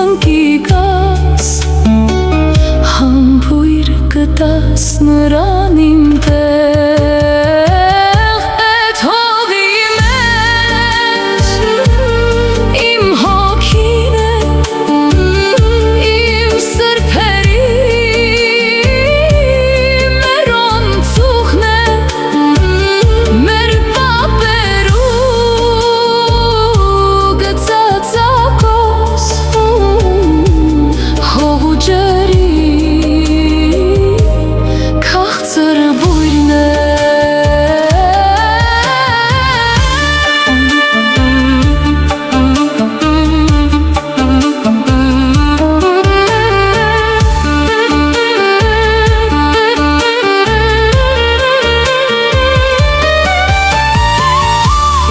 ընկիկաս համբույր կտաս նրան իմ տեղ էդ հողի մեջ իմ հոգին է իմ սրբերի մեր անցուղն է մեր պապերու գծածակոս հող ու ջրի քաղցր բույրն է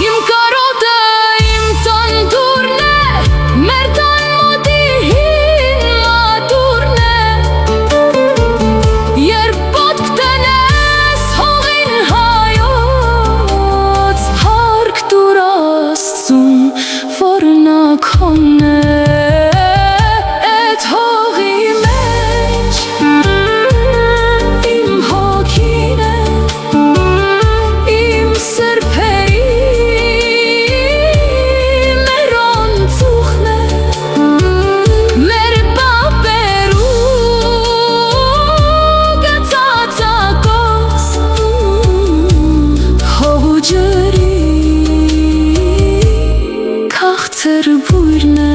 Իմ կարոտը իմ տանդուրն է մեր տան մոտի հին մատուրն է Երբ ոտք տնես հողին հայոց Փառք տուր Աստծուն, որ նա քոնն է Էդ հողի մեջ իմ հոգին է իմ սրբերի մեր անցուղն է մեր պապերու գծածակոս հող ու ջրի քաղցր բույրն է